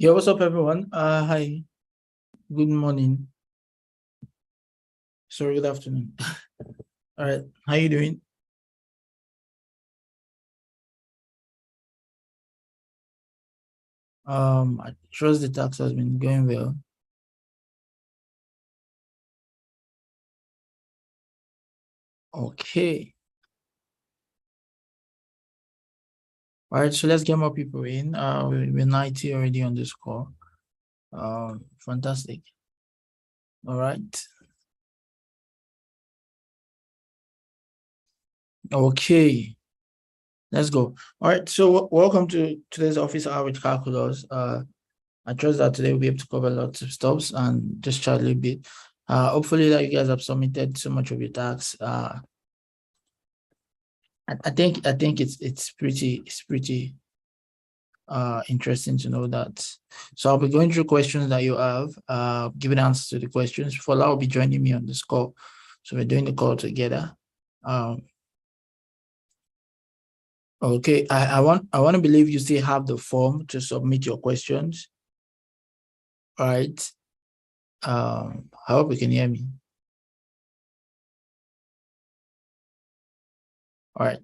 Yeah, what's up, everyone? Hi, good morning. Sorry, good afternoon. All right, how you doing? I trust the tax has been going well. Okay. All right, so let's get more people in. We're 90 already on this call. Fantastic. All right. Okay. Let's go. All right, so welcome to today's office hour with Caculuz. I trust that today we'll be able to cover lots of stuff and just chat a little bit. Hopefully that you guys have submitted so much of your tax. I think it's pretty interesting to know that. So I'll be going through questions that you have, giving answers to the questions. Fola will be joining me on this call. So we're doing the call together. Okay, I want to believe you still have the form to submit your questions. All right. I hope you can hear me. All right.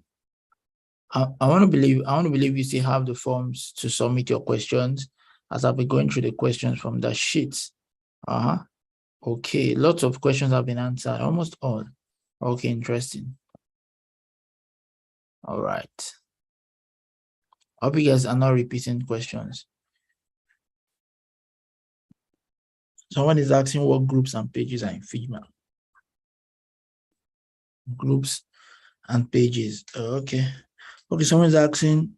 I want to believe you still have the forms to submit your questions, as I'll be going through the questions from the sheets. Okay, lots of questions have been answered, almost all. Okay, interesting. All right. I hope you guys are not repeating questions. Someone is asking what groups and pages are in Figma. Groups and pages. Okay. Okay, someone's asking,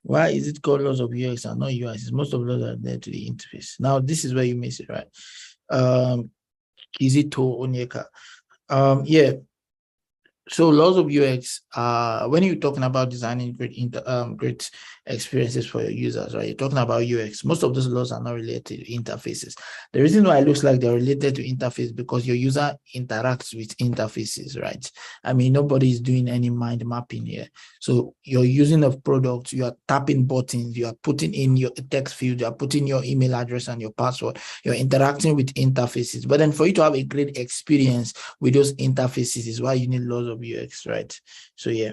why is it called laws of UX and not UI? Most of those are there to the interface. Now, this is where you miss it, right? Is it to Onyeka? Yeah. So laws of UX, when you're talking about designing great experiences for your users, right? You're talking about UX. Most of those laws are not related to interfaces. The reason why it looks like they're related to interface because your user interacts with interfaces, right? I mean, nobody is doing any mind mapping here. So you're using a product, you are tapping buttons, you are putting in your text field, you are putting your email address and your password. You're interacting with interfaces. But then for you to have a great experience with those interfaces is why you need laws of UX, right? So yeah.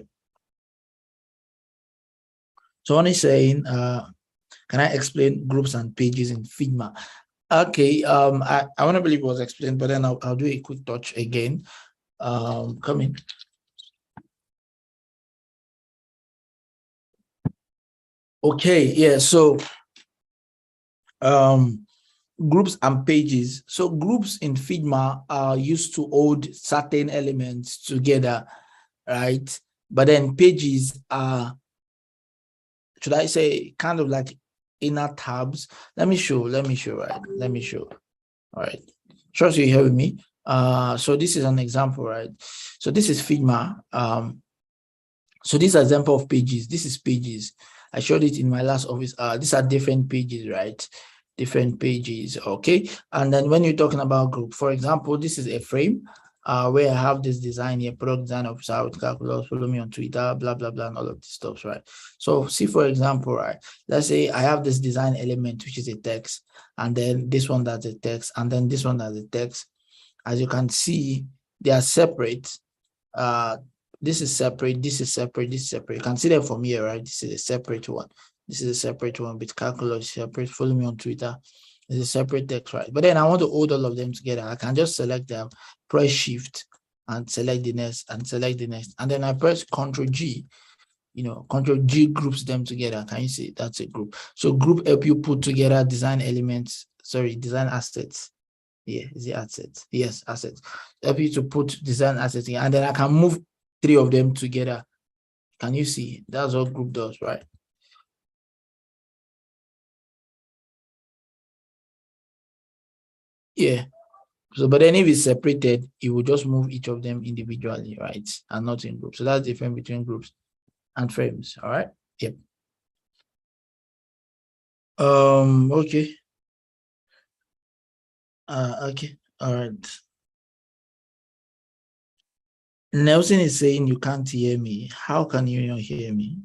Someone is saying, can I explain groups and pages in Figma? Okay, I want to believe it was explained, but then I'll do a quick touch again. Come in. Okay, yeah, so groups and pages. So groups in Figma are used to hold certain elements together, right? But then pages are, should I say, kind of like inner tabs. Let me show, right? Let me show. All right. Trust you here with me. So this is an example, right? So this is Figma. So this example of pages, this is pages. I showed it in my last office. These are different pages, right? Different pages, okay? And then when you're talking about group, for example, this is a frame where I have this design here, product design officer with Caculuz, follow me on Twitter, blah, blah, blah, and all of this stuff, right? So see, for example, right, let's say I have this design element, which is a text, and then this one that's a text, and then this one that's a text. As you can see, they are separate. This is separate, this is separate, this is separate. You can see them from here, right? This is a separate one. This is a separate one with Caculuz, separate. Follow me on Twitter. It's a separate text, right? But then I want to hold all of them together. I can just select them, press Shift, and select the next, and select the next. And then I press Ctrl G. Ctrl G groups them together. Can you see? That's a group. So group help you put together design elements, design assets. Yeah, is it assets? Yes, assets. Help you to put design assets in, and then I can move 3 of them together. Can you see? That's what group does, right? Yeah. So, but then if it's separated, it will just move each of them individually, right? And not in groups. So that's the difference between groups and frames. All right. Yep. Okay. Okay. All right. Nelson is saying you can't hear me. How can you not hear me?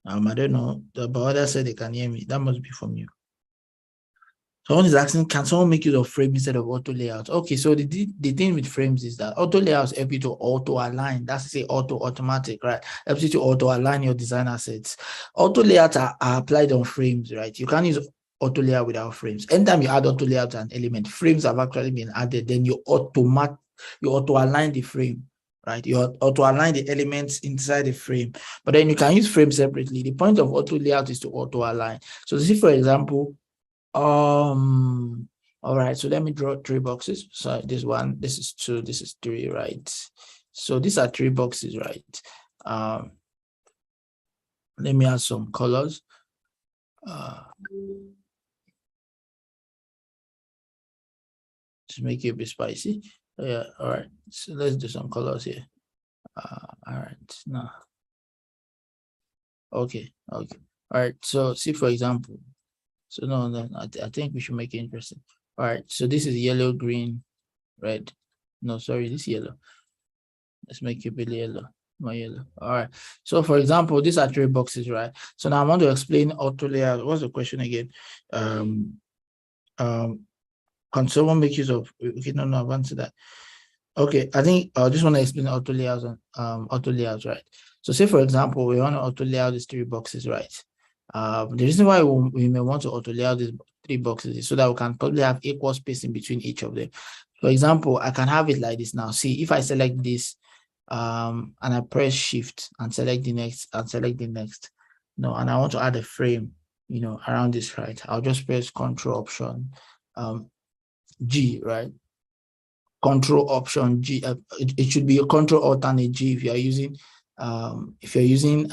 I don't know. The brother said they can hear me. That must be from you. Someone is asking, can someone make use of frame instead of auto layout? Okay, so the thing with frames is that auto layouts help you to auto align. That's to say automatic, right? Helps you to auto align your design assets. Auto layouts are applied on frames, right? You can't use auto layout without frames. Anytime you add auto layout to an element, frames have actually been added, then you auto align the frame, right? You auto align the elements inside the frame, but then you can use frames separately. The point of auto layout is to auto align. So see, for example, all right, so let me draw 3 boxes. So this one, this is 2, this is 3, right? So these are 3 boxes, right? Let me add some colors. To make it a bit spicy. Yeah, all right. So let's do some colors here. All right, now. Okay. All right. So see, for example, so no, I think we should make it interesting. All right. So this is yellow, green, red. No, sorry, this yellow. Let's make it a bit yellow. More yellow. All right. So for example, these are 3 boxes, right? So now I want to explain auto layout. What's the question again? Can someone make use of? Okay, no, I've answered that. Okay, I think I just want to explain auto layouts and auto layouts, right? So say for example, we want to auto layout these 3 boxes, right? The reason why we may want to auto layout these 3 boxes is so that we can probably have equal spacing between each of them. For example, I can have it like this now. See, if I select this, and I press shift and select the next and select the next, no, and I want to add a frame, around this, right? I'll just press Control Option G, right? Control Option G. It should be a Control Alternate G if you're using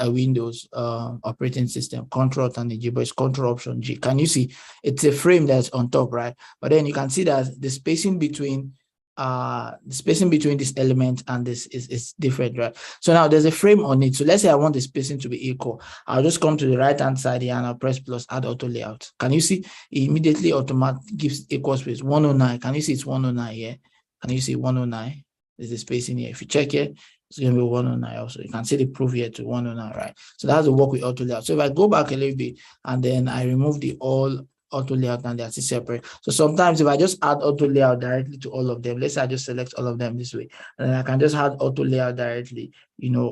a Windows operating system. Control Alternate G, but it's Control Option G. Can you see? It's a frame that's on top, right? But then you can see that the spacing between this element and this is different, right? So now there's a frame on it. So let's say I want the spacing to be equal. I'll just come to the right hand side here and I'll press plus add auto layout. Can you see? It immediately automatically gives equal space 109. Can you see it's 109 here? Can you see 109? There's a space in here. If you check it, it's going to be 109 also. You can see the proof here to 109, right? So that's the work with auto layout. So if I go back a little bit and then I remove the all auto layout and they're separate. So sometimes if I just add auto layout directly to all of them, let's say I just select all of them this way, and then I can just add auto layout directly,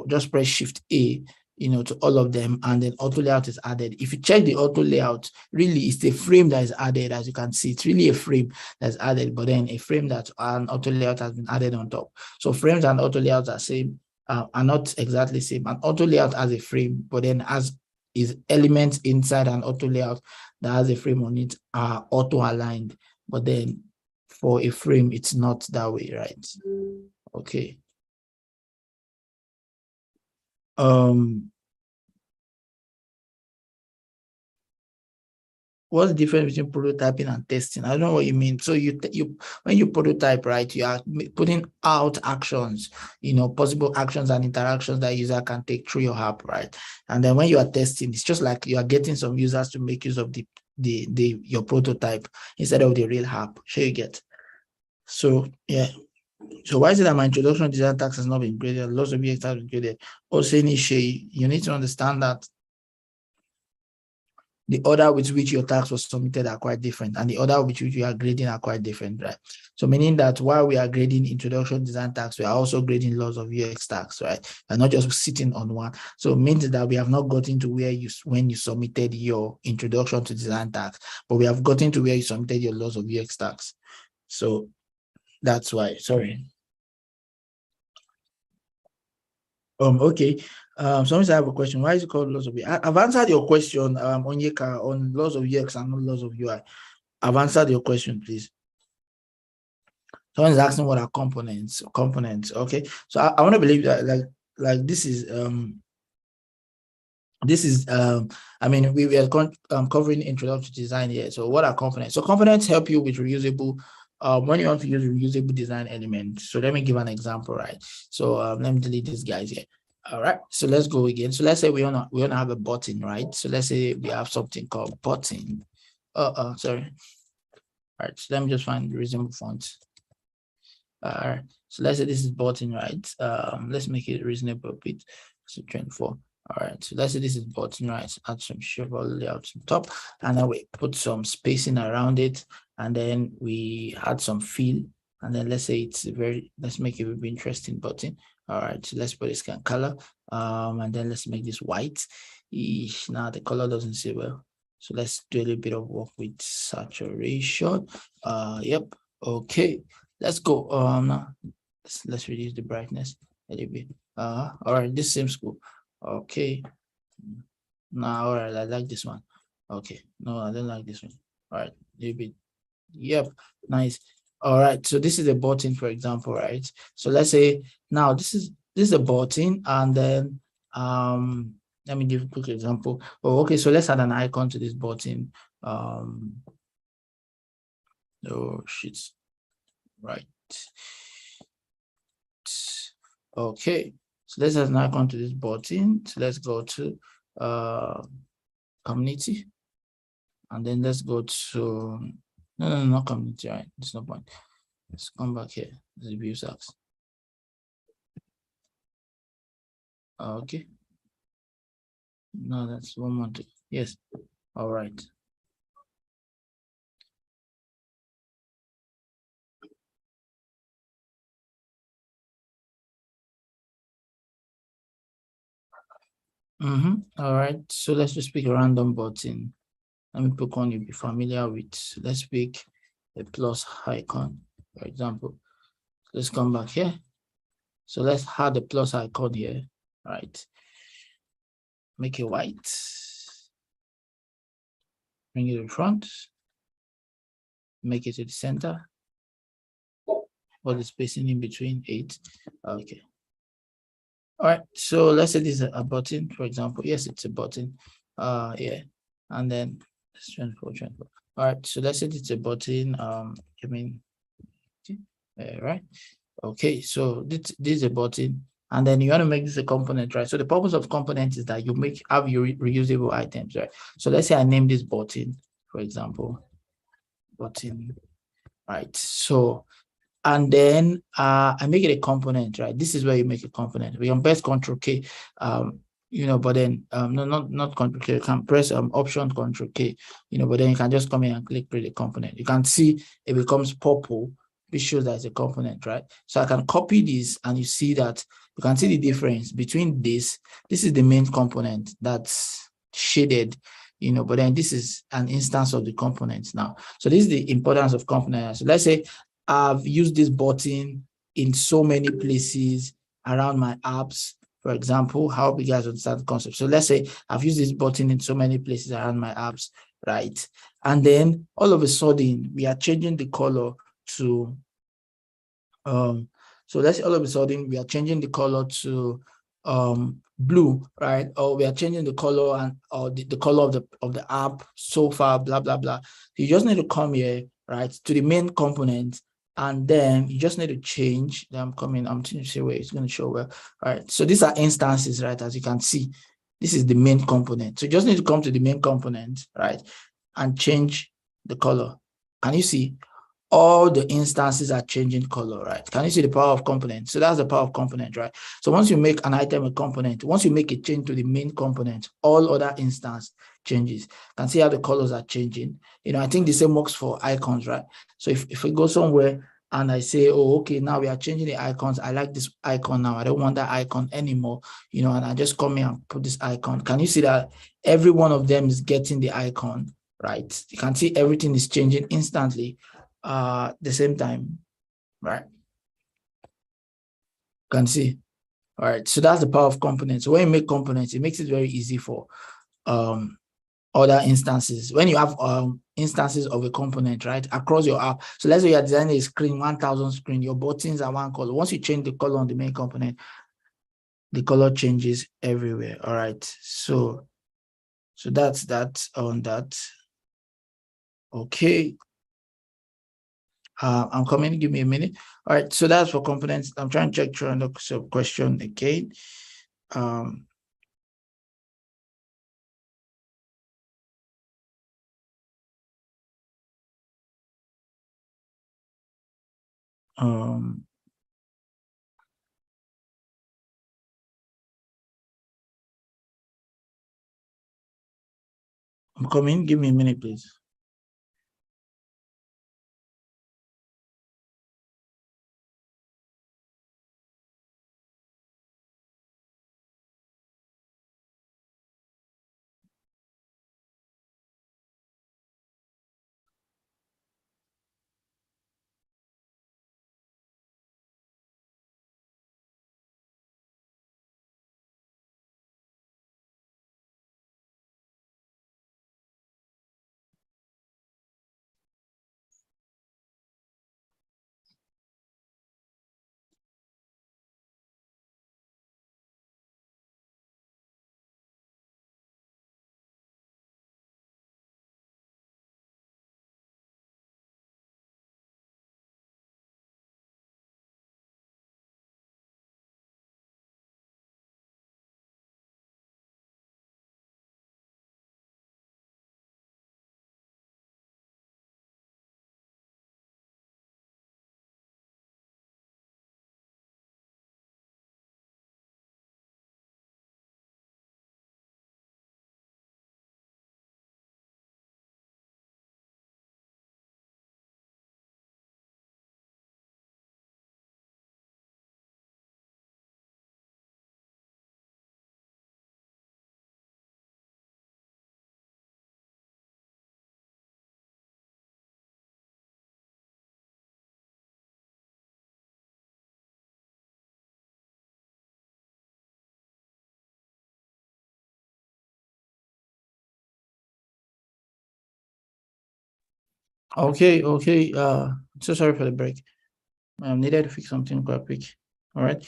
just press Shift A, to all of them, and then auto layout is added. If you check the auto layout, really it's a frame that is added. As you can see, it's really a frame that's added, but then a frame that an auto layout has been added on top. So frames and auto layouts are same, are not exactly same. An auto layout has a frame, but then as is elements inside an auto layout that has a frame on it are auto aligned, but then for a frame it's not that way, right? Okay. What's the difference between prototyping and testing? I don't know what you mean. So you when you prototype, right, you are putting out actions, possible actions and interactions that user can take through your app, right? And then when you are testing, it's just like you are getting some users to make use of your prototype instead of the real app. Sure you get. So yeah. So why is it that my introduction design tax has not been graded? Lots of UX have been graded. Also, you need to understand that the order with which your tax was submitted are quite different, and the order with which you are grading are quite different, right? So meaning that while we are grading introduction design tax, we are also grading laws of UX tax, right? And not just sitting on one. So it means that we have not gotten to when you submitted your introduction to design tax, but we have gotten to where you submitted your laws of UX tax. So that's why, sorry. Okay. Sometimes I have a question. Why is it called laws of UX? I've answered your question, Onyeka, on laws of UX and not laws of UI. I've answered your question, please. Someone is asking what are components. Okay. So I want to believe that like this is I mean, we are covering introduction to design here. So what are components? So components help you with reusable when you want to use reusable design elements. So let me give an example, right? So let me delete these guys here. All right, so let's go again. So let's say we wanna have a button, right? So let's say we have something called button. Sorry. All right, so let me just find the reasonable font. All right, so let's say this is button, right? Let's make it reasonable bit. So 24. All right, so let's say this is button, right? Add some shape all the way up to the top, and then we put some spacing around it, and then we add some fill, and then let's say let's make it a very interesting button. All right, so let's put this kind of color, and then let's make this white. Now the color doesn't say well, so let's do a little bit of work with saturation. Yep, okay, let's go. Now let's reduce the brightness a little bit. All right, this seems cool. Okay. Now, all right, I like this one. Okay. No, I don't like this one. All right, a little bit. Yep, nice. All right, so this is a button, for example, right? So let's say now this is a button, and then let me give a quick example. Oh, okay, so let's add an icon to this button. Oh shit. Right. Okay, so let's add an icon to this button. So let's go to community, and then let's go to no, not community, right? There's no point. Let's come back here. This is view sacks. Okay. No, that's one more. Yes. All right. All right. So let's just pick a random button. Let me pick one you'll be familiar with. Let's pick a plus icon, for example. Let's come back here. So let's add the plus icon here. All right. Make it white. Bring it in front. Make it to the center. What the spacing in between 8. Okay. All right. So let's say this is a button, for example. Yes, it's a button. Yeah. And then let's transfer. All right. So let's say it's a button. Right. Okay. So this is a button. And then you want to make this a component, right? So the purpose of component is that you have your reusable items, right? So let's say I name this button, for example, button, right? So and then I make it a component, right? This is where you make a component. We can press Control K, but then no, not Control K. You can press Option Control K, but then you can just come in and click create a component. You can see it becomes purple, which shows that it's a component, right? So I can copy this, and you see that you can see the difference between this. This is the main component that's shaded, but then this is an instance of the components now. So this is the importance of components. So let's say I've used this button in so many places around my apps. For example, how big guys understand the concept. So let's say I've used this button in so many places around my apps, right? And then all of a sudden we are changing the color to so let's say all of a sudden we are changing the color to blue, right? Or we are changing the color or the color of the app so far, blah blah blah. You just need to come here, right, to the main component, and then you just need to change. I'm trying to see where it's going to show well. All right, so these are instances, right? As you can see, this is the main component. So you just need to come to the main component, right, and change the color. Can you see? All the instances are changing color, right? Can you see the power of component? So that's the power of component, right? So once you make an item a component, once you make a change to the main component, all other instance changes. You can see how the colors are changing. I think the same works for icons, right? So if we go somewhere and I say, oh, okay, now we are changing the icons. I like this icon now. I don't want that icon anymore, and I just come here and put this icon. Can you see that every one of them is getting the icon, right? You can see everything is changing instantly the same time, right? You can see. All right, so that's the power of components. So when you make components, it makes it very easy for other instances. When you have instances of a component, right, across your app. So let's say you're designing a screen, 1,000 screen, your buttons are one color. Once you change the color on the main component, the color changes everywhere. All right, so that's that on that. Okay. I'm coming, give me a minute. All right, so that's for components. I'm trying to check through another question again. Um, um, I'm coming. Give me a minute, please. Okay. So sorry for the break. Needed to fix something quite quick. All right.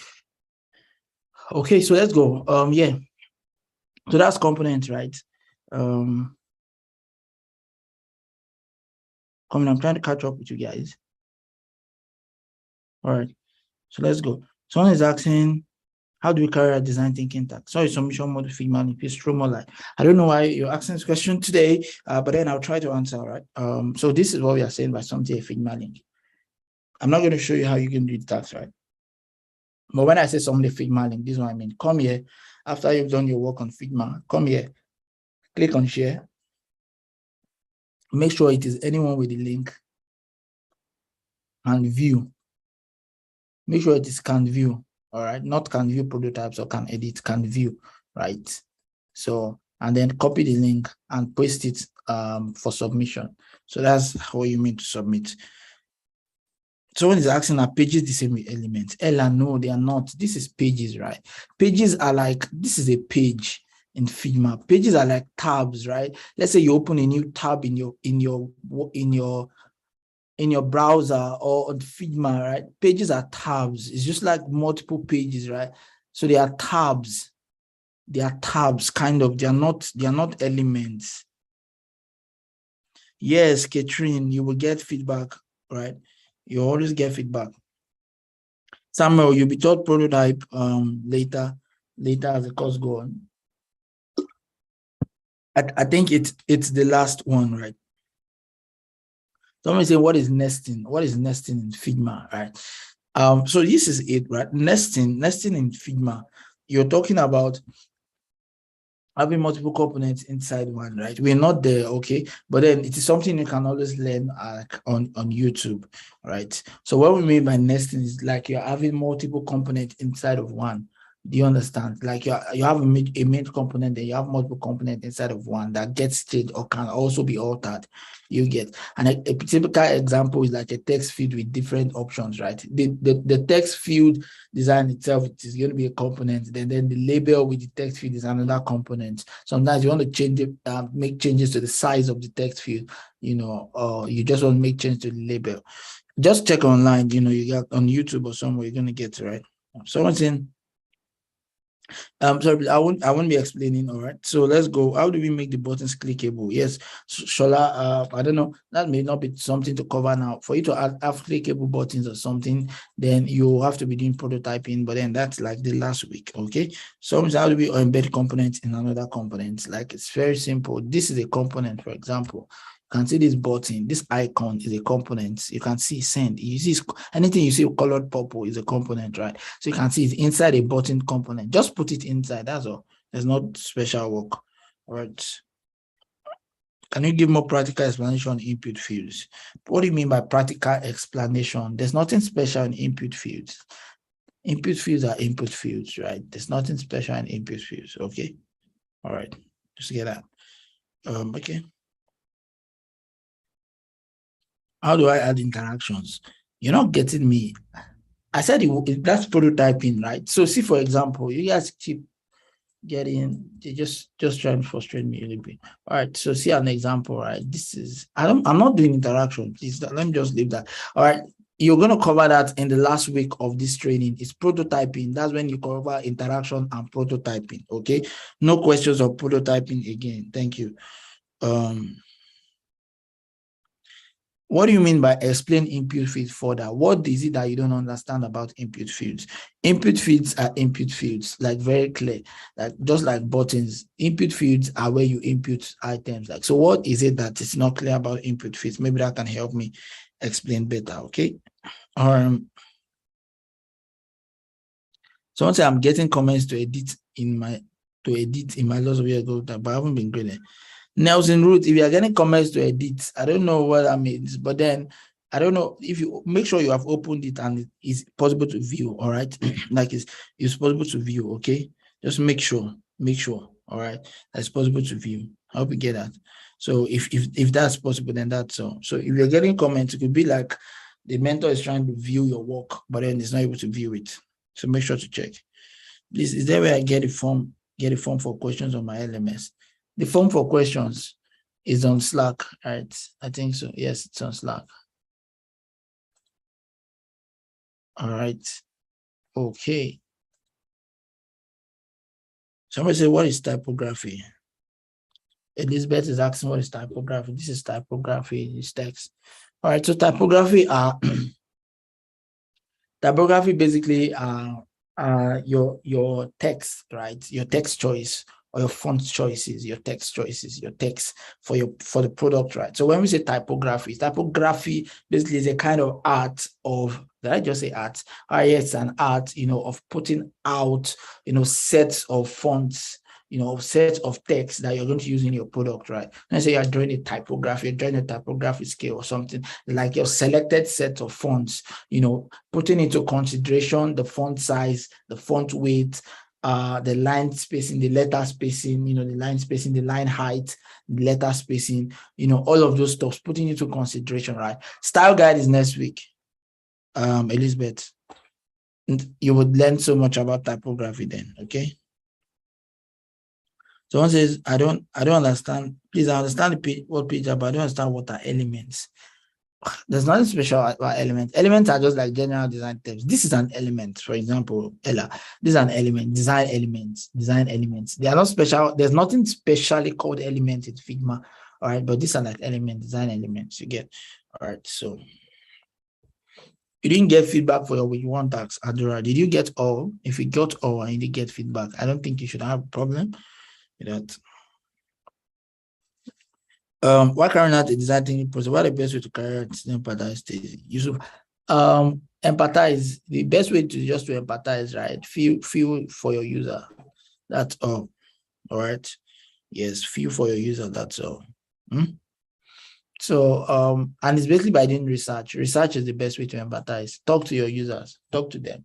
Okay, so let's go. Yeah. So that's component, right? I'm trying to catch up with you guys. All right. So let's go. Someone is asking, how do we carry out design thinking task? Sorry, submission mode Figma and if more like. I don't know why you're asking this question today, but then I'll try to answer, right? So this is what we are saying by something a Figma link. I'm not going to show you how you can do the task, right? But when I say somebody Figma link, this is what I mean. Come here after you've done your work on Figma. Come here, click on share. Make sure it is anyone with the link and view. Make sure it is can view, all right? Not can view prototypes or can edit, can view, right? So, and then copy the link and paste it for submission. So that's how you mean to submit. Someone is asking, are pages the same with elements? Ella, no, they are not. This is pages, right? Pages are like, this is a page in Figma. Pages are like tabs, right? Let's say you open a new tab in your browser or on Figma, right? Pages are tabs. It's just like multiple pages, right? So they are tabs. They are tabs, kind of. They are not elements. Yes, Catherine, you will get feedback, right? You always get feedback. Samuel, you'll be taught prototype later as the course go on. I think it's the last one, right? Someone say, what is nesting? What is nesting in Figma, right? So this is it, right? Nesting in Figma. You're talking about having multiple components inside one, right? We're not there, okay? But then it is something you can always learn on YouTube, right? So what we mean by nesting is like you're having multiple components inside of one. Do you understand? Like you have a main component, then you have multiple components inside of one that gets changed or can also be altered. You get, and a typical example is like a text field with different options, right? The text field design itself, it is going to be a component. Then the label with the text field is another component. Sometimes you want to change it, make changes to the size of the text field, or you just want to make changes to the label. Just check online, you got on YouTube or somewhere, you're going to get it, right? Someone's in. Sorry, I won't be explaining. All right, so let's go. How do we make the buttons clickable? Yes, Shola, I don't know, that may not be something to cover now. For you to have clickable buttons or something, then you have to be doing prototyping, but then that's like the last week. Okay, so how do we embed components in another component? Like, it's very simple. This is a component, for example. You can see this button, this icon is a component. You can see send. You see anything you see colored purple is a component, right? So you can see it's inside a button component. Just put it inside. That's all. There's not special work. All right. Can you give more practical explanation on input fields? What do you mean by practical explanation? There's nothing special in input fields. Input fields are input fields, right? There's nothing special in input fields, okay? All right, just get that. Okay. How do I add interactions? You're not getting me. I said that's prototyping, right? So see, for example, you guys keep getting, they just trying to frustrate me a little bit. All right, so see an example, right? This is, I'm not doing interaction, please. Let me just leave that. All right, you're going to cover that in the last week of this training. It's prototyping. That's when you cover interaction and prototyping, okay? No questions of prototyping again. Thank you. What do you mean by explain input fields further? What is it that you don't understand about input fields? Input fields are input fields, like very clear, like just like buttons. Input fields are where you input items. Like, so what is it that is not clear about input fields? Maybe that can help me explain better, okay? Someone say I'm getting comments to edit in my lots of years ago, but I haven't been graded. Nelson Root, if you are getting comments to edit, I don't know what that means, but then I don't know if you make sure you have opened it and it is possible to view, all right? Like it's possible to view, okay? Just make sure, all right? That's possible to view. I hope you get that. So if that's possible, then that's all. So if you're getting comments, it could be like the mentor is trying to view your work, but then it's not able to view it. So make sure to check. Please, is there where I get a form for questions on my LMS? The form for questions is on Slack, right? I think so. Yes, it's on Slack. All right. Okay. Somebody say, what is typography? Elizabeth is asking, what is typography? This is typography, it's text. All right, so typography basically your text, right? Your text choice or your font choices, your text for the product, right? So when we say typography basically is a kind of art of, did I just say art? Yes, an art, of putting out, sets of fonts, sets of text that you're going to use in your product, right? Let's say you're drawing a typography scale or something, like your selected set of fonts, putting into consideration the font size, the font weight, the line spacing, the letter spacing, the line spacing, the line height, the letter spacing, all of those stuff, putting into consideration, right? Style guide is next week, Elizabeth. And you would learn so much about typography then, okay? Someone says, I don't understand. Please, I understand the page, what page, but I don't understand what are elements. There's nothing special about elements. Elements are just like general design terms. This is an element, for example, Ella. This is an element, design elements. They are not special. There's nothing specially called element in Figma. All right, but these are like design elements. You get. All right, so you didn't get feedback for your week one task, Adora. Did you get all? If you got all and you didn't get feedback, I don't think you should have a problem with that. Why carrying out a design thinking process? What are the best way to carry out empathize stage? Yusuf, empathize. The best way to empathize, right? Feel for your user. That's all. All right. Yes, feel for your user. That's all. So, and it's basically by doing research. Research is the best way to empathize. Talk to your users. Talk to them.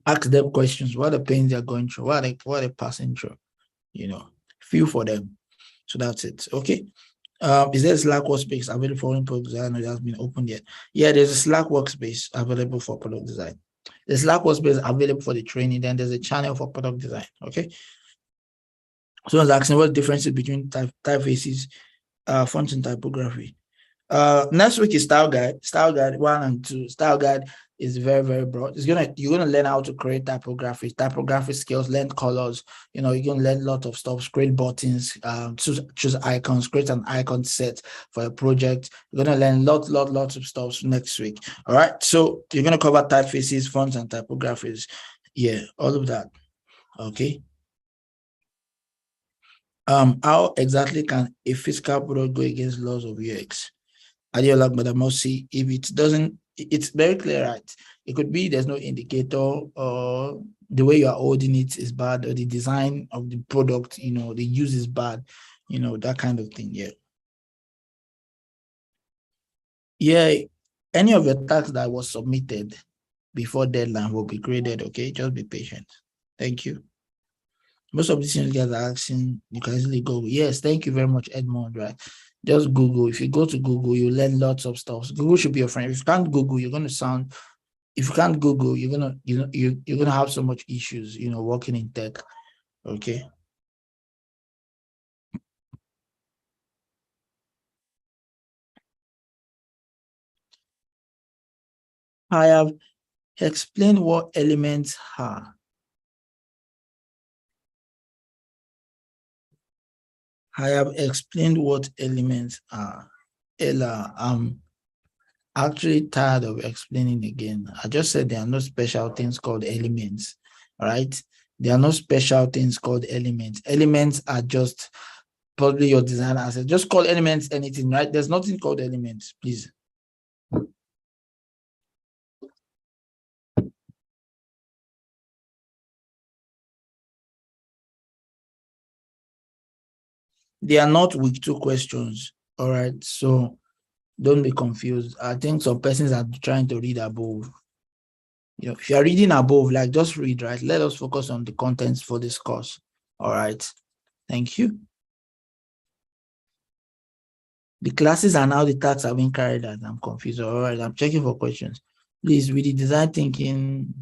Ask them questions. What are the pains they're going through? What are they passing through? Feel for them. So that's it. Okay. Is there a Slack workspace available for product design, or it has been opened yet? Yeah, there's a Slack workspace available for product design. The Slack workspace available for the training. Then there's a channel for product design. Okay. So I was asking what the differences between typefaces, fonts, and typography. Next week is style guide 1 and 2. Style guide is very, very broad. You're gonna learn how to create typography skills, learn colors. You're gonna learn a lot of stuff, create buttons, choose icons, create an icon set for a project. You're gonna learn lots of stuff next week. All right, so you're gonna cover typefaces, fonts, and typographies. Yeah, all of that. Okay. How exactly can a physical product go against laws of UX? Adiola, but I must see if it doesn't, it's very clear, right? It could be there's no indicator, or the way you are holding it is bad, or the design of the product, the use is bad. you know, that kind of thing. Yeah. Yeah. Any of your tasks that was submitted before deadline will be graded. Okay. Just be patient. Thank you. Most of these things guys are asking, you can easily Google. Yes, thank you very much, Edmond. Right. Just Google. If you go to Google, you learn lots of stuff. Google should be your friend. If you can't Google, you're gonna sound, if you can't Google, you're gonna, you know, you're gonna have so much issues, you know, working in tech. Okay. I have explained what elements are. I have explained what elements are. Ella, I'm actually tired of explaining again. I just said there are no special things called elements, right? There are no special things called elements. Elements are just probably your design asset. Just call elements anything, right? There's nothing called elements, please. They are not week 2 questions, all right? So don't be confused. I think some persons are trying to read above. You know, if you are reading above, like just read, right? Let us focus on the contents for this course. All right. Thank you. The classes and how the tasks are being carried out. I'm confused. All right. I'm checking for questions. Please, with the design thinking,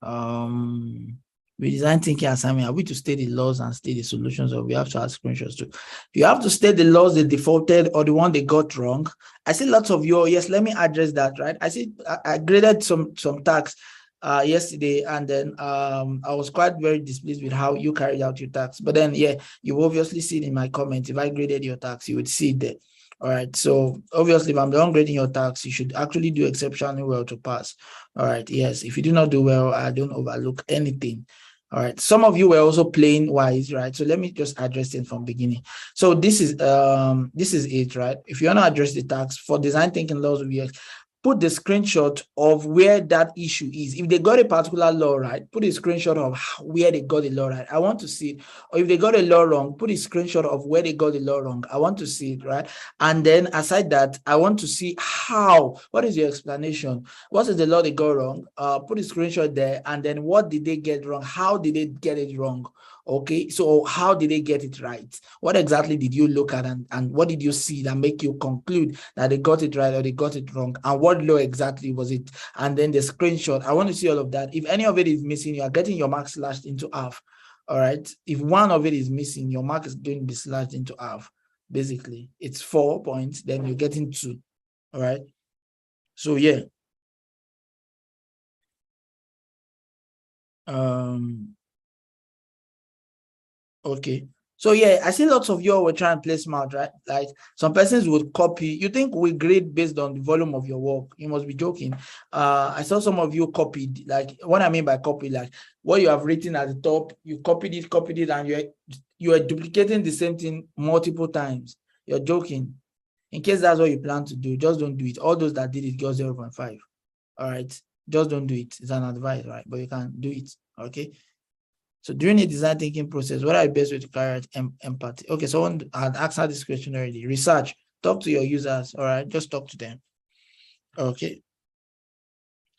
um, with design thinking assignment, are we to state the laws and state the solutions, or we have to add screenshots too? You have to state the laws they defaulted or the one they got wrong. I see lots of you. Yes, let me address that, right? I see I graded some tasks yesterday, and then I was quite very displeased with how you carried out your tasks. But then, yeah, you obviously see it in my comment. If I graded your tasks, you would see it there. All right. So obviously, if I'm the one grading your tasks, you should actually do exceptionally well to pass. All right. Yes. If you do not do well, I don't overlook anything. All right. Some of you were also playing wise, right? So let me just address it from beginning. So this is it, right? If you want to address the task for design thinking laws of UX, put the screenshot of where that issue is. If they got a particular law right, put a screenshot of where they got the law right. I want to see it. Or if they got a law wrong, put a screenshot of where they got the law wrong. I want to see it, right? And then aside that, I want to see how. What is your explanation? What is the law they got wrong? Put a screenshot there. And then what did they get wrong? How did they get it wrong? Okay, so how did they get it right? What exactly did you look at, and what did you see that make you conclude that they got it right or they got it wrong? And what law exactly was it? And then the screenshot. I want to see all of that. If any of it is missing, you are getting your mark slashed into half. All right. If one of it is missing, your mark is going to be slashed into half. Basically, it's 4 points, then you're getting 2. All right. So yeah. Okay. So yeah, I see lots of you all were trying to play smart, right? Like some persons would copy. You think we grade based on the volume of your work? You must be joking. I saw some of you copied. Like what I mean by copy, like what you have written at the top, you copied it, and you are duplicating the same thing multiple times. You're joking. In case that's what you plan to do, just don't do it. All those that did it got 0.5. All right. Just don't do it. It's an advice, right? But you can do it. Okay. So during the design thinking process, what are the best way to carry out empathy? Okay, someone had asked her this question already. Research, talk to your users, all right? Just talk to them. Okay.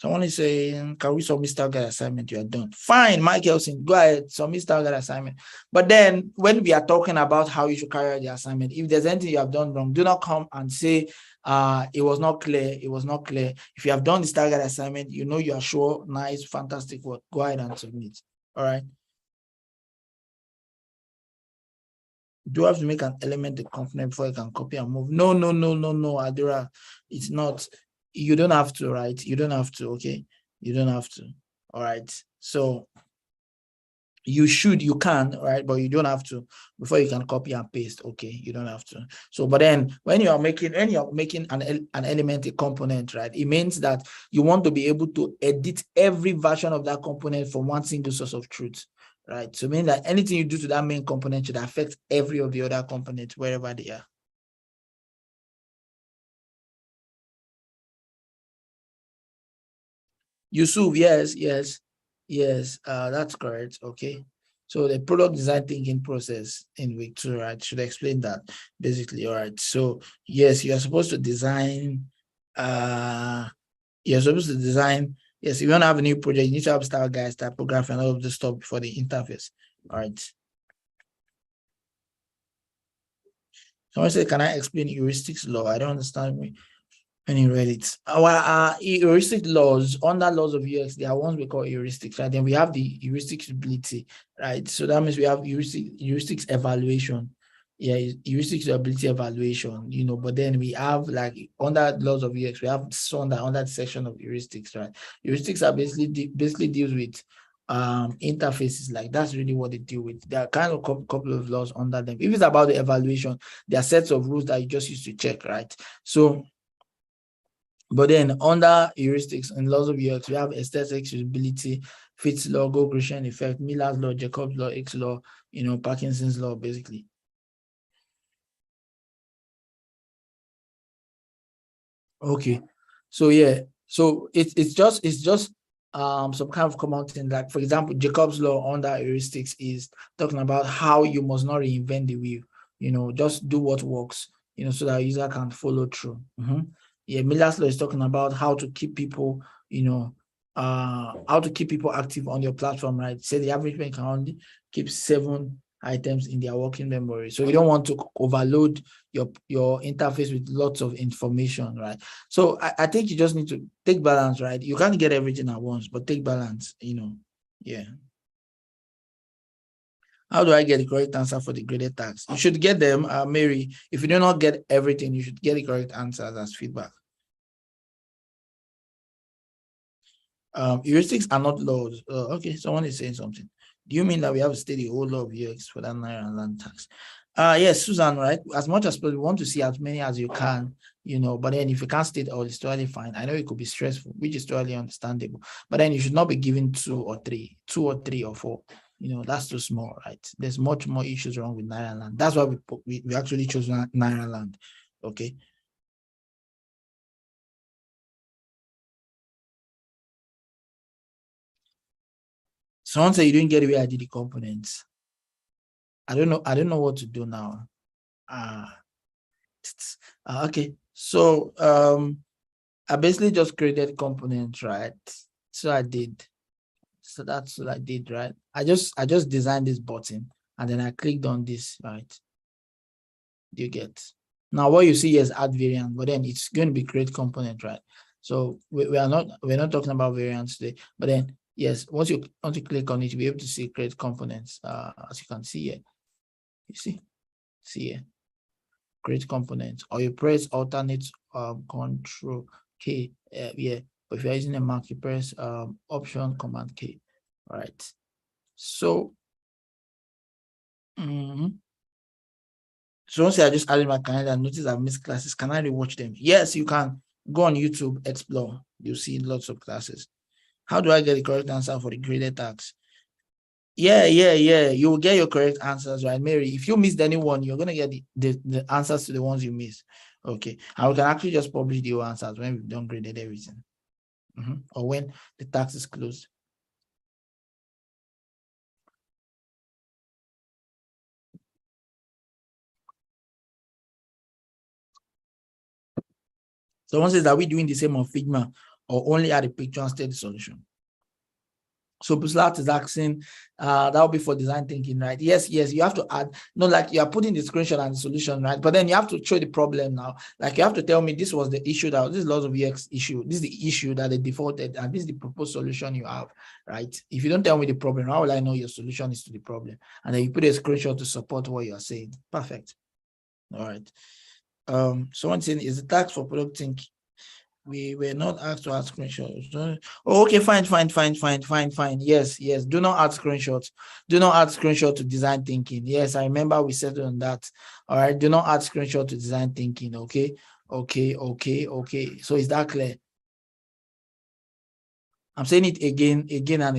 Someone is saying, can we submit style guide assignment? You are done. Fine, Mike Elson, go ahead, submit style guide assignment. But then when we are talking about how you should carry out the assignment, if there's anything you have done wrong, do not come and say, it was not clear, it was not clear. If you have done the style guide assignment, you know you are sure, nice, fantastic work. Go ahead and submit. All right. Do you have to make an element a component before you can copy and move? No, Adira. It's not. You don't have to, right? You don't have to, okay? You don't have to. All right. So you can, right? But you don't have to before you can copy and paste. Okay, you don't have to. So, but then when you're making an element a component, right? It means that you want to be able to edit every version of that component from one single source of truth. Right. So mean that anything you do to that main component should affect every of the other components wherever they are. Yusuf, yes. That's correct. Okay. So the product design thinking process in week 2, right? Should I explain that basically? All right. So yes, you're supposed to design, yes, if you want to have a new project, you need to have style guides, typography, and all of this stuff before the interface. All right. Someone said, can I explain heuristics law? I don't understand me. When you read it. Our heuristic laws, under laws of UX, there are ones we call heuristics, right? Then we have the heuristic ability, right? So that means we have heuristics evaluation. Yeah, heuristics ability evaluation, but then we have like under laws of UX, we have under the section of heuristics, right? Heuristics are basically deals with interfaces. Like that's really what they deal with. There are kind of couple of laws under them. If it's about the evaluation, there are sets of rules that you just use to check, right? So but then under heuristics and laws of UX, we have aesthetics, usability, Fitts law, Gaussian effect, Miller's law, Jacob's law, X law, Parkinson's law, basically. Okay. So yeah. So it's just some kind of common thing. Like for example, Jacob's law under heuristics is talking about how you must not reinvent the wheel. Just do what works, so that user can follow through. Yeah, Miller's law is talking about how to keep people, active on your platform, right? Say the average man can only keep 7 items in their working memory. So you don't want to overload your interface with lots of information, right? So I think you just need to take balance, right? You can't get everything at once, but take balance, yeah. How do I get the correct answer for the graded tags? You should get them, Mary. If you do not get everything, you should get the correct answers as feedback. Heuristics are not laws. Okay, someone is saying something. Do you mean that we have to study the whole law of UX for that Naira and land tax? Yes, Susan, right? As much as possible, we want to see as many as you can, but then if you can't state all, it's totally fine. I know it could be stressful, which is totally understandable. But then you should not be given 2 or 3, 2 or 3 or 4. That's too small, right? There's much more issues wrong with Naira land. That's why we actually chose Naira land. Okay. Someone said you didn't get the way I did the components. I don't know what to do now. Okay. So I basically just created components, right? So I did. So that's what I did, right? I just designed this button and then I clicked on this, right? Do you get? Now what you see is add variant, but then it's going to be create component, right? So we're not talking about variants today, but then yes, once you click on it, you'll be able to see create components. As you can see here. You see here. Create components, or you press alternate control K. Yeah, but if you're using a Mac, you press option command K. All right. So, so once I just added my calendar and notice I've missed classes, can I rewatch them? Yes, you can. Go on YouTube, explore. You'll see lots of classes. How do I get the correct answer for the graded tax? Yeah. You will get your correct answers, right, Mary? If you missed anyone, you're gonna get the answers to the ones you missed. Okay, and we can actually just publish the answers when we've done graded everything, or when the tax is closed. Someone says, are we doing the same on Figma or only at the picture and state solution? So Buslat is asking, that will be for design thinking, right? Yes, you have to add, like you are putting the screenshot and the solution, right? But then you have to show the problem now. Like you have to tell me this was the issue, this is lots of UX issue. This is the issue that they defaulted, and this is the proposed solution you have, right? If you don't tell me the problem, how will I know your solution is to the problem? And then you put a screenshot to support what you are saying. Perfect. All right. Someone saying, is the tax for product thinking? We were not asked to add screenshots. Oh, okay, fine. Yes. Do not add screenshots. Do not add screenshot to design thinking. Yes, I remember we settled on that. All right. Do not add screenshot to design thinking. Okay. So is that clear? I'm saying it again and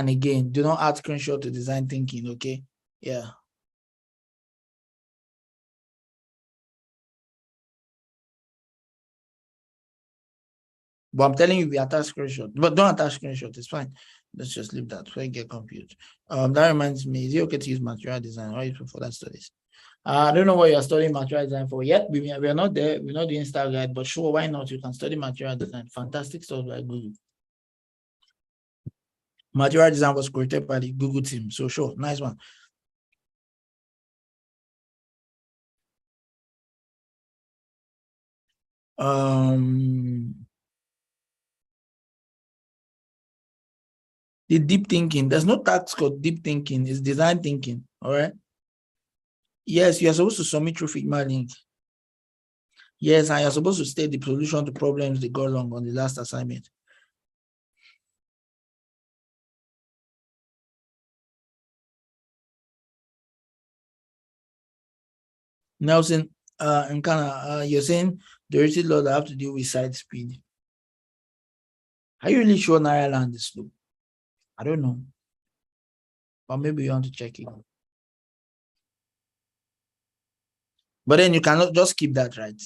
again. Do not add screenshot to design thinking. Okay. Yeah. But I'm telling you, we attach screenshot. But don't attach screenshot. It's fine. Let's just leave that. So I get confused. That reminds me, is it okay to use material design or for that studies? I don't know what you're studying material design for yet. We are not there. We're not doing style guide, but sure, why not? You can study material design. Fantastic stuff by Google. Material design was created by the Google team. So sure, nice one. The deep thinking. There's no task called deep thinking. It's design thinking. All right. Yes, you are supposed to submit through Figma link. Yes, and you're supposed to state the solution to problems they got wrong on the last assignment. Nelson, in Canada, you're saying the heuristic law that have to do with side speed. Are you really sure Naira land is slow? I don't know. But maybe you want to check it. But then you cannot just keep that, right?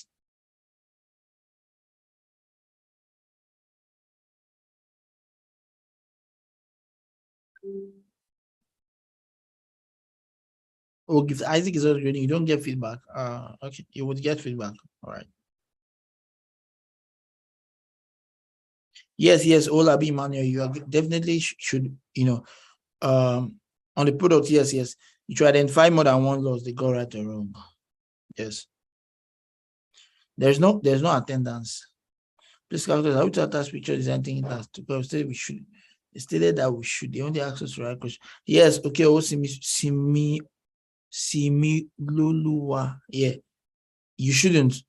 Oh, if Isaac is not reading, you don't get feedback. Okay, you would get feedback. All right. Yes, Olabi Manuel, you are definitely should, on the product, yes. You should identify more than one loss, they go right or wrong. Yes. There's no attendance. Please calculate how to attach picture design thinking task to go. We should. It stated that we should. They only access to right question. Yes, okay. Oh, simi lulua. Yeah. You shouldn't.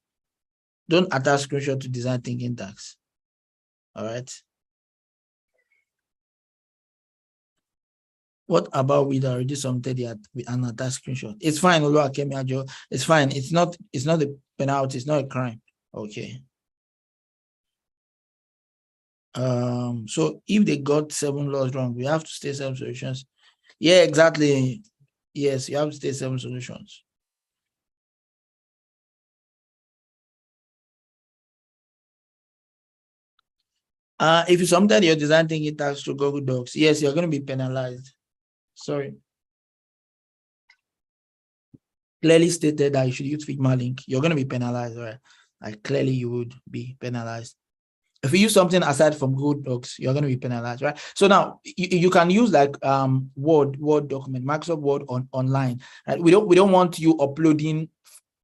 Don't attach screenshot to design thinking task. All right. What about we already submitted an attached screenshot? It's fine, it's fine. It's not a penalty, it's not a crime. Okay. So if they got 7 laws wrong, we have to state 7 solutions. Yeah, exactly. Yes, you have to state 7 solutions. If you submitted your design thinking task to Google Docs, yes, you're going to be penalized. Sorry. Clearly stated that you should use Figma link. You're going to be penalized, right? Like clearly you would be penalized. If you use something aside from Google Docs, you're going to be penalized, right? So now you can use like Word document, Microsoft Word online. Right? We don't want you uploading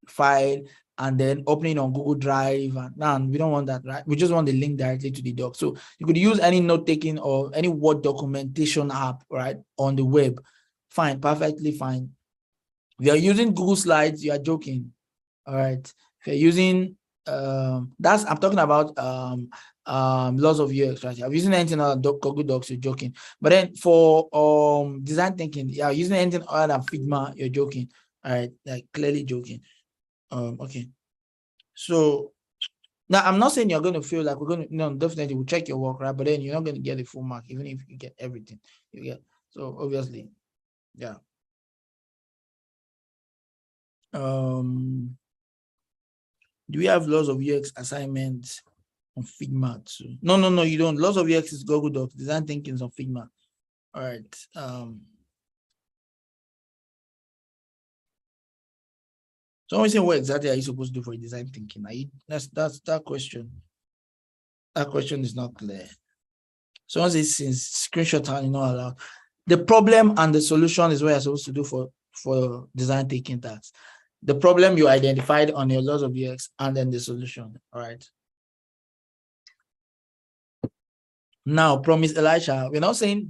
file and then opening on Google Drive, and we don't want that, right? We just want the link directly to the doc. So you could use any note-taking or any Word documentation app, right, on the web. Fine, perfectly fine. If you're using Google Slides, you are joking. All right. If you're using I'm talking about lots of UX, right? If you're using anything other than Google Docs, you're joking. But then for design thinking, yeah, using anything other than Figma, you're joking. All right, like clearly joking. Okay. So now I'm not saying you're going to feel like we're going to, no, definitely we'll check your work, right? But then you're not going to get the full mark, even if you get everything you get. So obviously, yeah. Do we have lots of UX assignments on Figma too? No, you don't. Lots of UX is Google Docs. Design thinking is on Figma. All right. Someone saying, what exactly are you supposed to do for design thinking? That's that question. That question is not clear. Someone says, since screenshot are not allowed. The problem and the solution is what you're supposed to do for design thinking tasks. The problem you identified on your lots of UX and then the solution. All right. Now, promise Elisha, we're not saying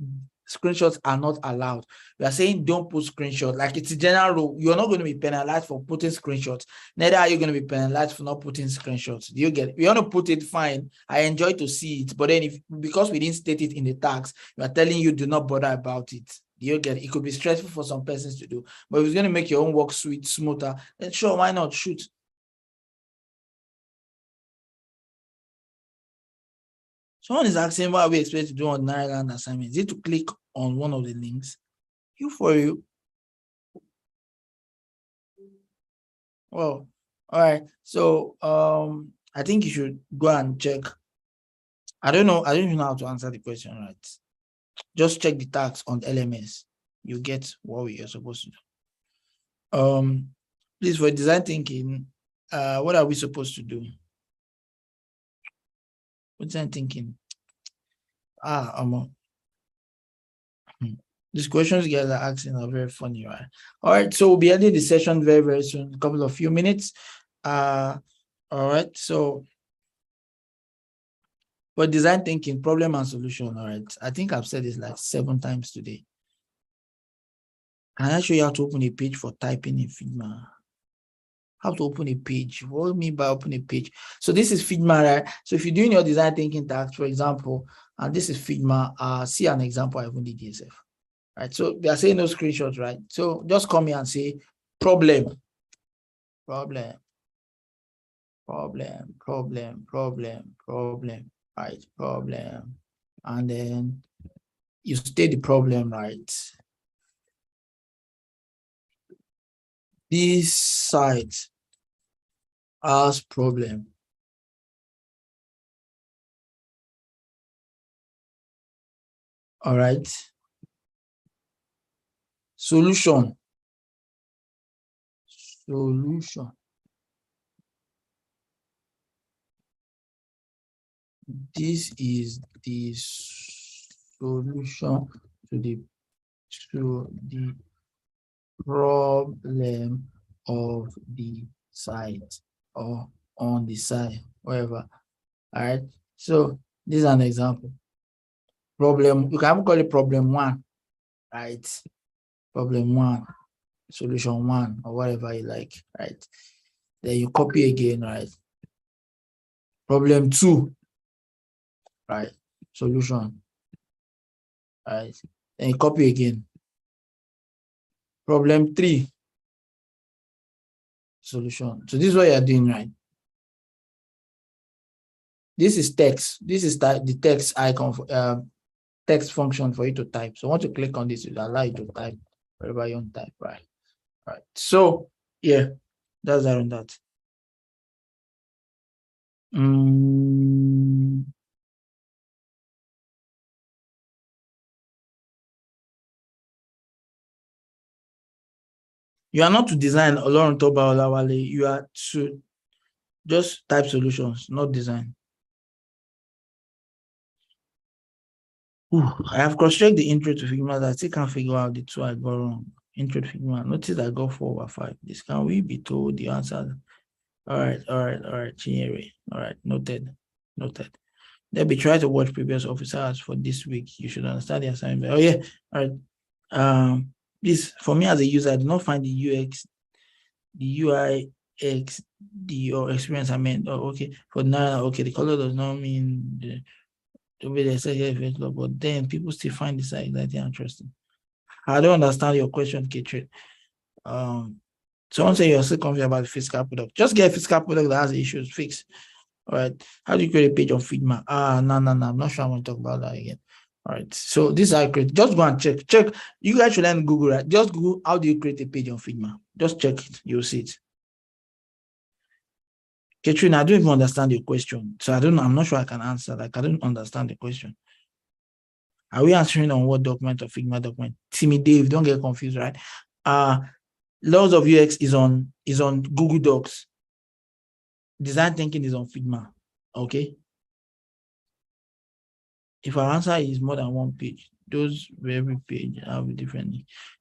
screenshots are not allowed. We are saying don't put screenshots. Like it's a general rule. You're not going to be penalized for putting screenshots. Neither are you going to be penalized for not putting screenshots. Do you get it? We want to put it, fine. I enjoy to see it. But then because we didn't state it in the tags, we are telling you do not bother about it. Do you get it? It could be stressful for some persons to do. But if it's going to make your own work smoother, then sure, why not? Shoot. Someone is asking what we expect to do on Nairaland assignment. Is it to click on one of the links? You for you. Well, all right. So I think you should go and check I don't know how to answer the question right. Just check the tags on LMS. You get what we are supposed to do. Please, for design thinking, what are we supposed to do? What design thinking? These questions you guys are asking are very funny, right? All right, so we'll be ending the session very, very soon, a couple of few minutes. All right, so for design thinking, problem and solution, all right. I think I've said this like 7 times today. Can I show you how to open a page for typing in Figma? How to open a page? What do you mean by open a page? So this is Figma, right? So if you're doing your design thinking task, for example, and this is Figma, see an example I even did DSF. Right, so they are saying no screenshots, right? So just come here and say problem, right? Problem, and then you state the problem, right? This site has problem. All right. Solution. This is the solution to the problem of the site or on the site, whatever. All right. So this is an example. Problem, you can call it problem 1, right? Problem 1, solution 1, or whatever you like, right? Then you copy again, right? Problem 2, right? Solution, right? Then you copy again. Problem 3, solution. So this is what you're doing, right? This is text. This is the text icon for text function for you to type. So once you click on this, it will allow you to type wherever you want to type, right? All right. So yeah, that's that on that. You are not to design Olorun Toba Olawale. You are to just type solutions, not design. I have cross-checked the intro to Figma that I still can't figure out the 2 I got wrong. Intro to Figma. Notice I got 4/5. This can we be told the answer? All right. Chinyere. All right, noted. Then be try to watch previous officers for this week. You should understand the assignment. Oh yeah. All right. This for me as a user, I do not find the UX, the UI X, your experience. I mean, oh, okay. For now, okay, the color does not mean the way they say here, but then people still find this exactly interesting. I don't understand your question, Katrin. Someone say you're still confused about the physical product. Just get a physical product that has issues fixed. All right. How do you create a page on Figma? No. I'm not sure I want to talk about that again. All right. So this is how I create. Just go and check. You guys should learn Google, right? Just Google how do you create a page on Figma. Just check it. You'll see it. Katrina, I don't even understand your question. So I'm not sure I can answer. Like, I don't understand the question. Are we answering on what document or Figma document? Timmy Dave, don't get confused, right? Laws of UX is on Google Docs. Design thinking is on Figma. Okay. If our answer is more than 1 page, those every page have a different.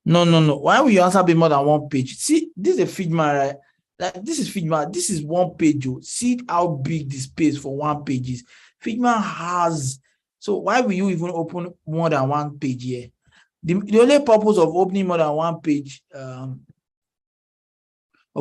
No. Why will your answer be more than 1 page? See, this is a Figma, right? Like this is Figma. This is 1 page. See how big the space for 1 page is. Figma has. So why will you even open more than 1 page here? The only purpose of opening more than 1 page, of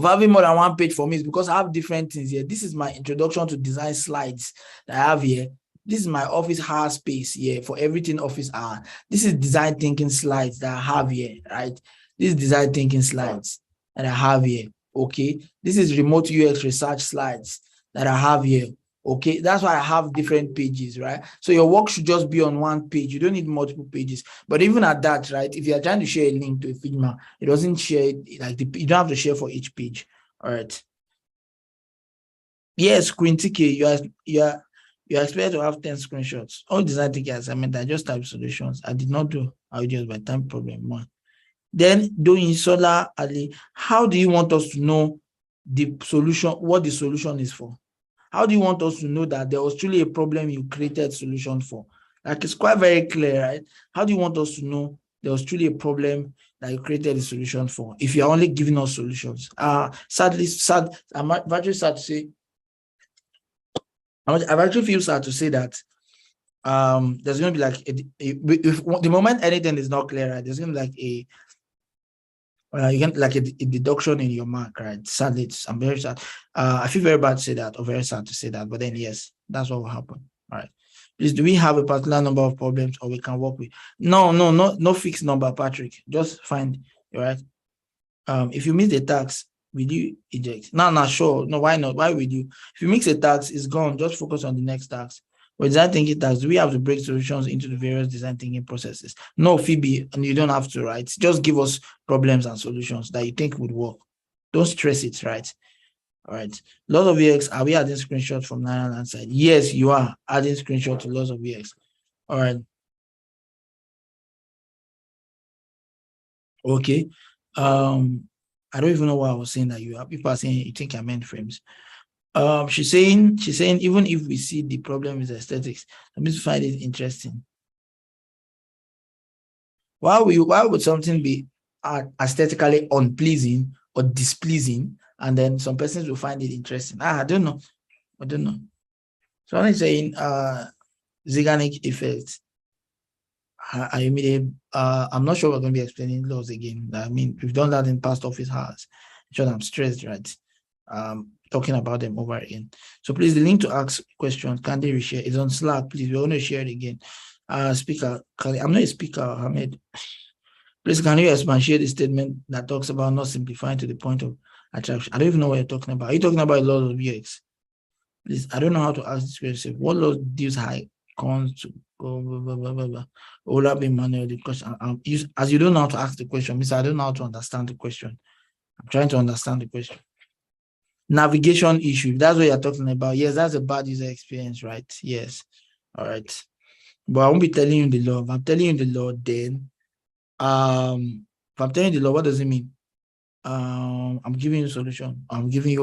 having more than 1 page for me is because I have different things here. This is my introduction to design slides that I have here. This is my office hour space here for everything office hour. This is design thinking slides that I have here, right? This is design thinking slides that I have here, okay? This is remote UX research slides that I have here, okay? That's why I have different pages, right? So your work should just be on 1 page. You don't need multiple pages. But even at that, right, if you're trying to share a link to a Figma, it doesn't share it, like you don't have to share for each page, all right? Yes, Quinty, You are expected to have 10 screenshots. All design thinking assignment, I just type solutions. I did not do ideas by time problem one. Then doing solar alley, how do you want us to know the solution, what the solution is for? How do you want us to know that there was truly a problem you created solution for? Like, it's quite very clear, right? How do you want us to know there was truly a problem that you created a solution for if you're only giving us solutions? Sadly, I'm actually sad to say, I've actually feel sad to say that there's going to be like if the moment anything is not clear, right, there's going to be like you get like a deduction in your mark, right? Sadly, I'm very sad. I feel very bad to say that, or very sad to say that, but then yes, that's what will happen. All right. Please, do we have a particular number of problems or we can work with? No fixed number, Patrick. Just find, all right. If you miss the tax, will you eject? No, sure. No, why not? Why would you? If you mix a tax, it's gone. Just focus on the next tax. With design thinking tax, do we have to break solutions into the various design thinking processes? No, Phoebe, and you don't have to, right? Just give us problems and solutions that you think would work. Don't stress it, right? All right. Lots of VX, are we adding screenshots from Nine side? Yes, you are adding screenshot to lots of VX. All right. Okay. I don't even know why I was saying that you are. People are saying you think I meant frames. She's saying even if we see the problem is aesthetics, I'm just find it interesting. Why would something be aesthetically unpleasing or displeasing, and then some persons will find it interesting? I don't know. So I'm saying Zeigarnik effect. I'm not sure we're going to be explaining laws again. I mean, we've done that in past office hours. I'm stressed, right? Talking about them over again. So please, the link to ask questions, can they reshare? It's on Slack. Please, we're going to share it again. Speaker, I'm not a speaker, Ahmed. Please, can you expatiate the statement that talks about not simplifying to the point of attraction? I don't even know what you're talking about. Are you talking about laws of UX? Please, I don't know how to ask this question. What laws deals high cons to Ola being manual the question? As you don't know how to ask the question, means I don't know how to understand the question. I'm trying to understand the question. Navigation issue, that's what you're talking about. Yes, that's a bad user experience, right? Yes. All right. But I won't be telling you the law. If I'm telling you the law, then if I'm telling you the law, what does it mean? I'm giving you a solution. I'm giving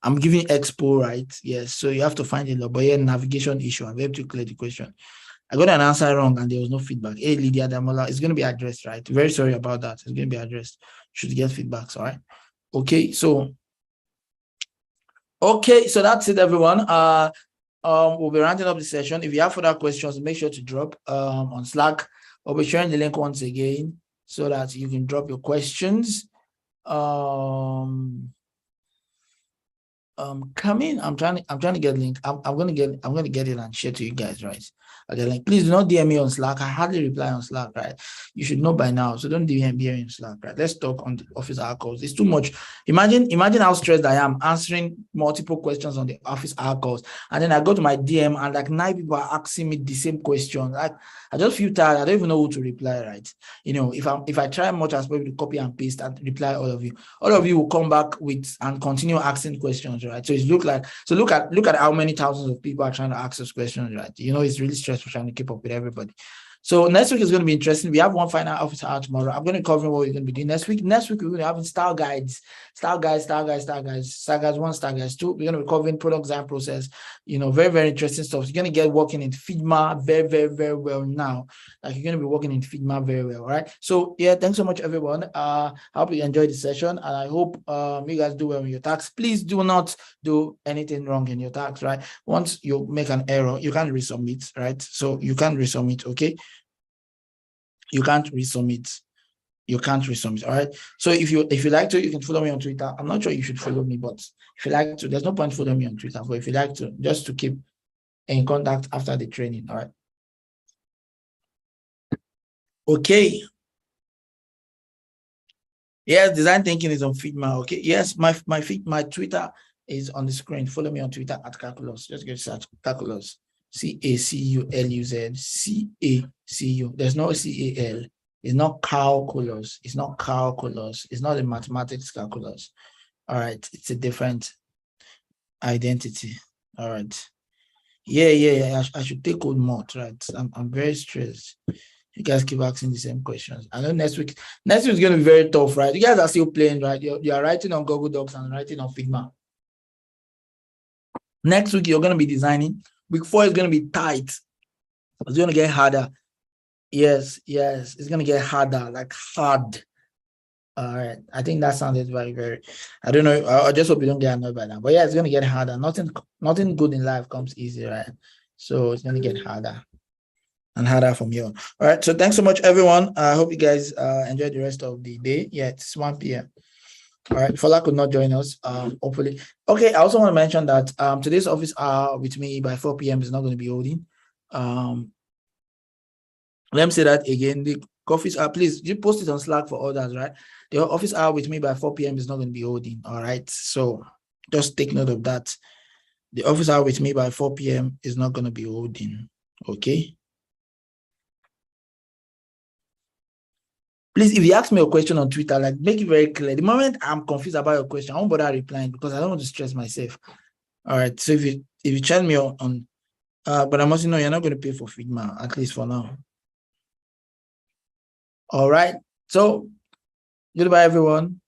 expo, right? Yes. So you have to find the law. But yeah, navigation issue. I'm able to clear the question. I got an answer wrong and there was no feedback. Hey, Lydia Damola, it's going to be addressed, right? Very sorry about that. It's going to be addressed. Should get feedbacks, all right? Okay, so that's it, everyone. We'll be rounding up the session. If you have further questions, make sure to drop on Slack. I'll be sharing the link once again so that you can drop your questions. Come in. I'm trying to get a link. I'm gonna get it and share to you guys, right? Okay, like, please do not DM me on Slack. I hardly reply on Slack, right? You should know by now, so don't DM me on Slack, right? Let's talk on the office hour calls. It's too much. Imagine how stressed I am answering multiple questions on the office hour calls, and then I go to my DM and like 9 people are asking me the same question. Like, I just feel tired. I don't even know who to reply, right? You know, if I try much as possible to copy and paste and reply all of you will come back with and continue asking questions, right? So look at how many thousands of people are trying to ask us questions, right? You know, it's really stressful trying to keep up with everybody. So next week is going to be interesting. We have one final office hour tomorrow. I'm going to cover what we're going to be doing next week. Next week, we're going to have style guides 1, style guides 2. We're going to be covering product design process. You know, very, very interesting stuff. You're going to get working in Figma very, very, very well now. Like, you're going to be working in Figma very well. All right. So yeah, thanks so much, everyone. I hope you enjoyed the session, and I hope you guys do well in your tax. Please do not do anything wrong in your tax, right? Once you make an error, you can't resubmit, right? So you can't resubmit, okay? You can't resubmit. All right. So if you like to, you can follow me on Twitter. I'm not sure you should follow me, but if you like to, there's no point following me on Twitter. But if you like to, just to keep in contact after the training. All right. Okay. Yes, design thinking is on Figma. Okay. Yes, my Twitter is on the screen. Follow me on Twitter at Caculuz. Just go search Caculuz. Caculuz. CACU. There's no CAL. It's not calculus. It's not calculus. It's not a mathematics calculus. All right. It's a different identity. All right. Yeah. I should take code more, right? I'm very stressed. You guys keep asking the same questions. I know next week is going to be very tough, right? You guys are still playing, right? You are writing on Google Docs and writing on Figma. Next week, you're going to be designing. Week 4 is going to be tight. It's going to get harder. Yes. It's going to get harder, like hard. All right. I think that sounded very, very, I don't know. I just hope you don't get annoyed by that. But yeah, it's going to get harder. Nothing good in life comes easy, right? So it's going to get harder and harder from here on. All right. So thanks so much, everyone. I hope you guys enjoy the rest of the day. Yeah, it's 1 p.m. All right. Fola could not join us. Hopefully. Okay. I also want to mention that today's office hour with me by 4 p.m. is not going to be holding. Let me say that again. The office hour, please, you post it on Slack for others, right? The office hour with me by 4 p.m. is not going to be holding. All right. So just take note of that. The office hour with me by 4 p.m. is not going to be holding. Okay. Please, if you ask me a question on Twitter, like make it very clear. The moment I'm confused about your question, I won't bother replying because I don't want to stress myself. All right. So if you chat me on but I must know you're not going to pay for Figma, at least for now. All right. So goodbye, everyone.